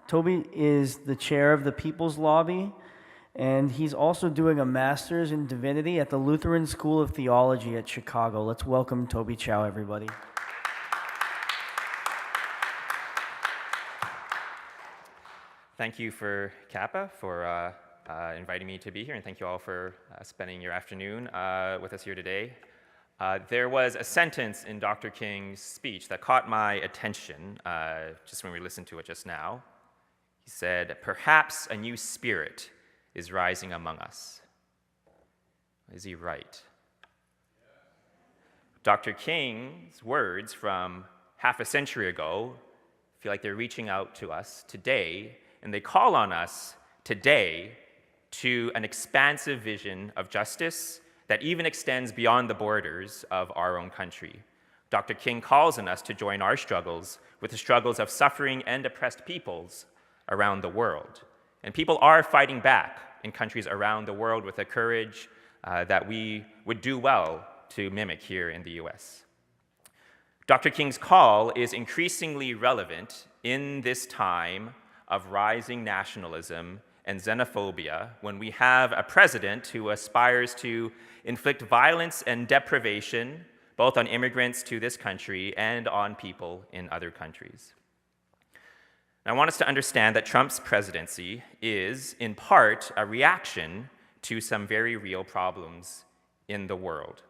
Toby is the chair of the People's Lobby, and he's also doing a master's in divinity at the Lutheran School of Theology at Chicago. Let's welcome Toby Chow, everybody. Thank you for Kappa for inviting me to be here, and thank you all for spending your afternoon with us here today. There was a sentence in Dr. King's speech that caught my attention just when we listened to it just now. He said, "Perhaps a new spirit is rising among us." Is he right? Dr. King's words from half a century ago feel like they're reaching out to us today, and they call on us today to an expansive vision of justice that even extends beyond the borders of our own country. Dr. King calls on us to join our struggles with the struggles of suffering and oppressed peoples around the world. And people are fighting back in countries around the world with a courage that we would do well to mimic here in the US. Dr. King's call is increasingly relevant in this time of rising nationalism and xenophobia when we have a president who aspires to inflict violence and deprivation both on immigrants to this country and on people in other countries. And I want us to understand that Trump's presidency is, in part, a reaction to some very real problems in the world.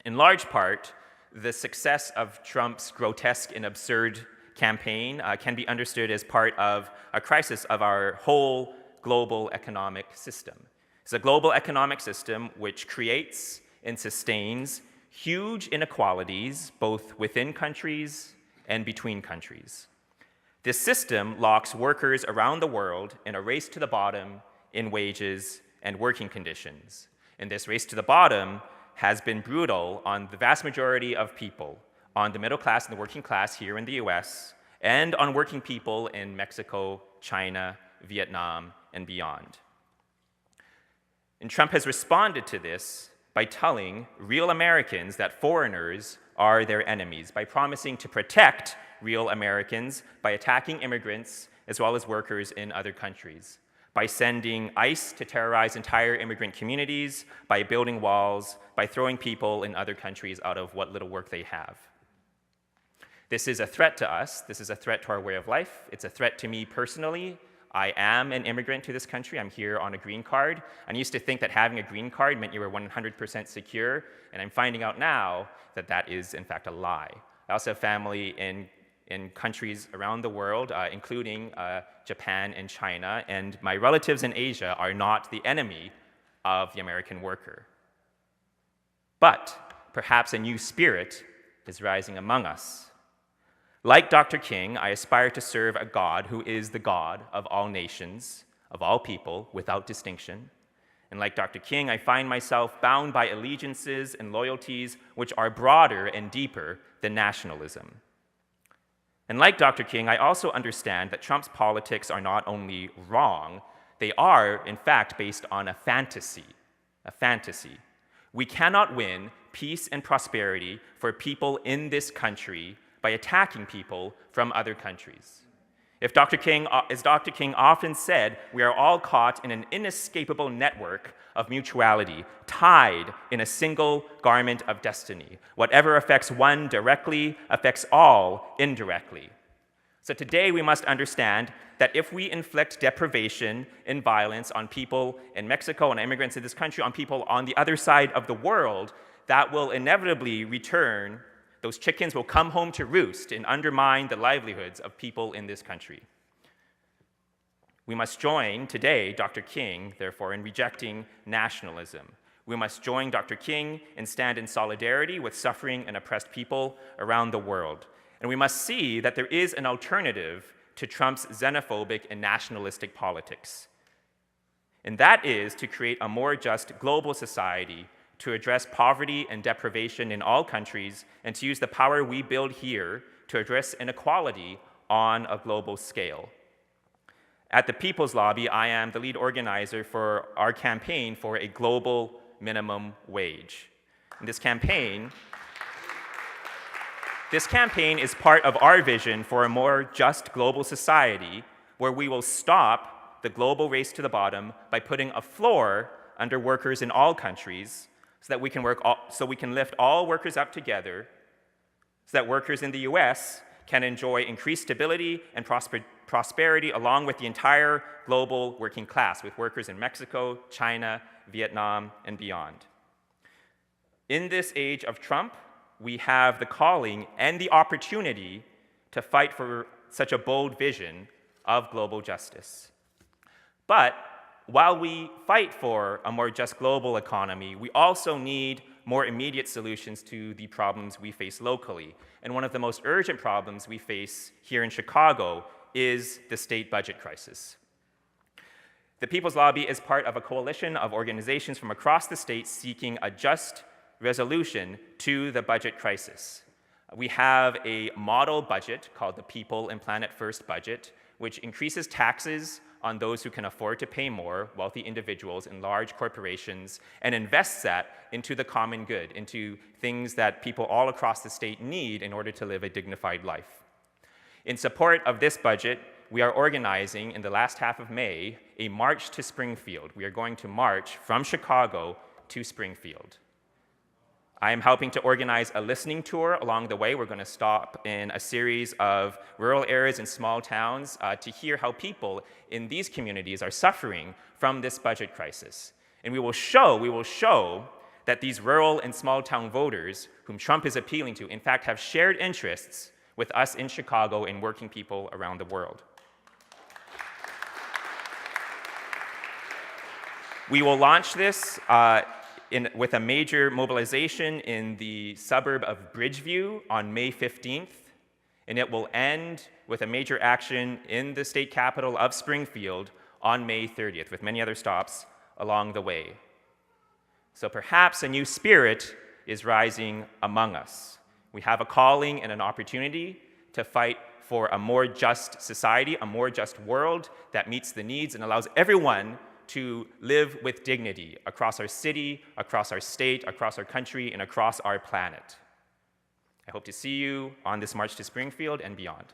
In large part, the success of Trump's grotesque and absurd campaign can be understood as part of a crisis of our whole global economic system. It's a global economic system which creates and sustains huge inequalities both within countries and between countries. This system locks workers around the world in a race to the bottom in wages and working conditions. And this race to the bottom has been brutal on the vast majority of people, on the middle class and the working class here in the US, and on working people in Mexico, China, Vietnam, and beyond. And Trump has responded to this by telling real Americans that foreigners are their enemies, by promising to protect real Americans by attacking immigrants as well as workers in other countries, by sending ICE to terrorize entire immigrant communities, by building walls, by throwing people in other countries out of what little work they have. This is a threat to us. This is a threat to our way of life. It's a threat to me personally. I am an immigrant to this country. I'm here on a green card. I used to think that having a green card meant you were 100% secure, and I'm finding out now that that is, in fact, a lie. I also have family in countries around the world, including Japan and China, and my relatives in Asia are not the enemy of the American worker. But perhaps a new spirit is rising among us. Like Dr. King, I aspire to serve a God who is the God of all nations, of all people, without distinction. And like Dr. King, I find myself bound by allegiances and loyalties which are broader and deeper than nationalism. And like Dr. King, I also understand that Trump's politics are not only wrong, they are, in fact, based on a fantasy. A fantasy. We cannot win peace and prosperity for people in this country by attacking people from other countries. As Dr. King often said, we are all caught in an inescapable network of mutuality, tied in a single garment of destiny. Whatever affects one directly affects all indirectly. So today we must understand that if we inflict deprivation and violence on people in Mexico and immigrants in this country, on people on the other side of the world, that will inevitably return. Those chickens will come home to roost and undermine the livelihoods of people in this country. We must join today Dr. King, therefore, in rejecting nationalism. We must join Dr. King and stand in solidarity with suffering and oppressed people around the world. And we must see that there is an alternative to Trump's xenophobic and nationalistic politics. And that is to create a more just global society to address poverty and deprivation in all countries, and to use the power we build here to address inequality on a global scale. At the People's Lobby, I am the lead organizer for our campaign for a global minimum wage. And this campaign is part of our vision for a more just global society where we will stop the global race to the bottom by putting a floor under workers in all countries so that we can lift all workers up together, so that workers in the US can enjoy increased stability and prosperity along with the entire global working class, with workers in Mexico, China, Vietnam, and beyond. In this age of Trump, we have the calling and the opportunity to fight for such a bold vision of global justice. But while we fight for a more just global economy, we also need more immediate solutions to the problems we face locally. And one of the most urgent problems we face here in Chicago is the state budget crisis. The People's Lobby is part of a coalition of organizations from across the state seeking a just resolution to the budget crisis. We have a model budget called the People and Planet First budget, which increases taxes on those who can afford to pay more, wealthy individuals and large corporations, and invests that into the common good, into things that people all across the state need in order to live a dignified life. In support of this budget, we are organizing in the last half of May a march to Springfield. We are going to march from Chicago to Springfield. I am helping to organize a listening tour along the way. We're going to stop in a series of rural areas and small towns to hear how people in these communities are suffering from this budget crisis. And we will show that these rural and small town voters whom Trump is appealing to, in fact, have shared interests with us in Chicago and working people around the world. We will launch this with a major mobilization in the suburb of Bridgeview on May 15th, and it will end with a major action in the state capital of Springfield on May 30th, with many other stops along the way. So perhaps a new spirit is rising among us. We have a calling and an opportunity to fight for a more just society, a more just world that meets the needs and allows everyone to live with dignity across our city, across our state, across our country, and across our planet. I hope to see you on this march to Springfield and beyond.